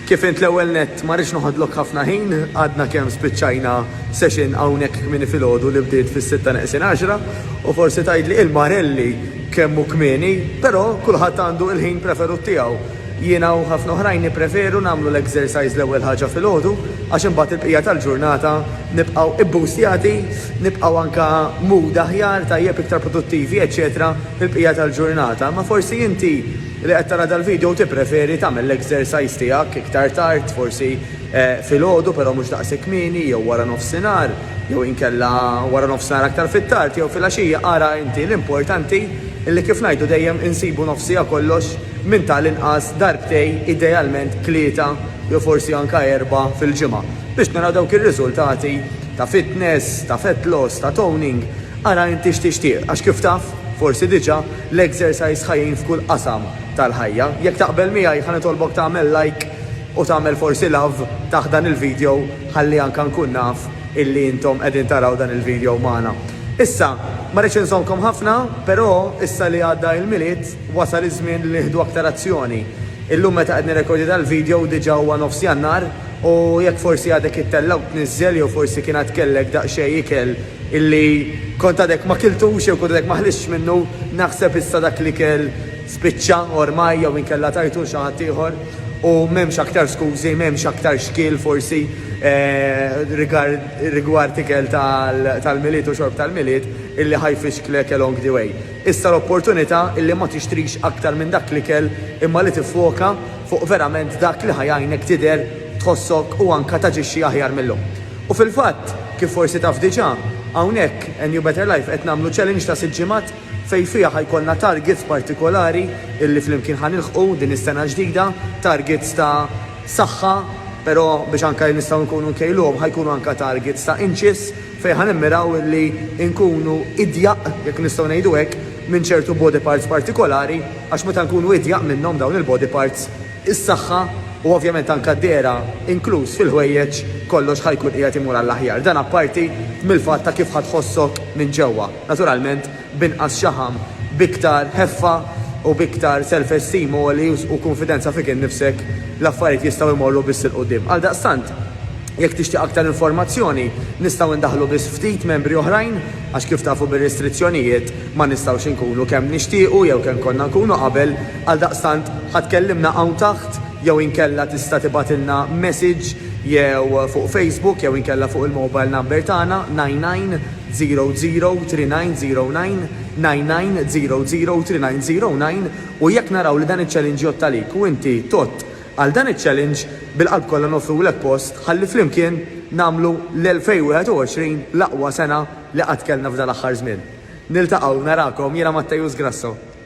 Kif int l-ewwel nett ma rridx noħodlok ħafna ħin, għadna kemm spiċċajna session hawnhekk kmieni filgħodu li bdiet fis-6:10 u forsi tgħidli il-Marelli kemm hu kmieni, però kulħadd għandu l-ħin preferut tiegħu. Jiena u ħafna oħrajn nippreferu nagħmlu l-exercise l-ewwel ħaġa filgħodu għax imbagħad il-bqija tal-ġurnata nibqgħu ibboostjati, nibqgħu anke mood aħjar, tajjeb iktar produttivi, eċetera, il-bqija tal-ġurnata. Ma forsi inti li qed tara dal-video tippreferi tagħmel l-exercise tiegħek iktar tard, forsi filgħodu però mhux daqshekk kmieni jew wara nofsinhar, jew inkella wara nofsinhar aktar fit-tard jew fil-għaxija, ara inti l-importanti illi kif ngħidu dejjem insibu nofsija kollox minn tal-inqas darbtej idealment 3 jew forsi anke 4 fil-ġimgħa biex naraw dawk ir-riżultati ta' fitness, ta' fat loss, ta' toning, ara inti x'tixtieq għax kif taf forsi diġà l-exercise ħajjin f'kull qasam tal-ħajja. Jekk taqbel miegħi ħa nitolbok tagħmel like u tagħmel forsi love taħt dan il-video ħalli anke nkun naf illi intom qegħdin taraw dan il-video magħna. Issa, ma rridx insomkom ħafna, però issa li għadda il-miliet wasal iż-żmien li nieħdu aktar azzjoni. Illum meta qed nirrekordja dal-video diġà huwa nofs Jannar u jekk forsi għadek it-tellaw tniżżel jew forsi kien għad kellek daqsxejn ikel illi kont għadek ma kiltux jew kont għadek ma ħlixx minnu, naħseb issa dak li kell spiċċa ormai jew inkella tajtu xi ħadd ieħor u m'hemmx aktar skużi, m'hemmx aktar xkiel forsi rigward ikel tal-miliet u xorb tal-miliet illi ħajfixklek along the way. Issa l-opportunità illi ma tixtrix aktar minn dak li kell imma li tiffoka fuq verament dak li ħajajnek tidher tħossok u anka taġixxi aħjar millhom. U fil-fatt kif forsi taf diġà hawnhekk A New Better Life qed nagħmlu challenge ta' 6 ġimgħat fejn fiha ħajkollna targets partikolari illi flimkien ħanilħqu din is-sena ġdida, targets ta' saħħa, però biex anke nistgħu nkunu nkejluhom ħajkunu anke targets ta' inches fejn ħanimmiraw illi nkunu idjaq, jekk nistgħu ngħidu hekk, minn ċertu body parts partikolari għax meta nkunu idjaq minnhom dawn il-body parts is-saħħa u ovvjament anke d-dera inkluż fil-ħwejjeġ kollox ħajkun qiegħed imur għall-aħjar. Dan apparti mill-fatt ta' kif ħadħossok minn ġewwa. Naturalment binqas xaħam, biktar ħeffa u biktar self-esteem u konfidenza fik innifsek l-affarijiet jistgħu jmorru biss il qudiem. Għal daqstant, jekk tixtieq aktar informazzjoni, nistgħu ndaħlu biss ftit membri oħrajn għax kif tafu bir-restrizzjonijiet ma nistgħux inkunu kemm nixtiequ jew kemm konna nkunu qabel, għal daqstant ħadkellimna hawn taħt jew inkella tista' tibatilna message jew fuq Facebook jew inkella fuq il-mobile number tagħna 99003909 99003909 u jekk naraw li dan iċ-challenge jottalik u inti tot għal dan iċ-challenge bil-qalb kollha nofrulek post ħalli flimkien nagħmlu l-2021 l-aqwa sena li qatt kellna f'dan l-aħħar żmien. Niltaqgħu narakom jiena Mattejus Grasso.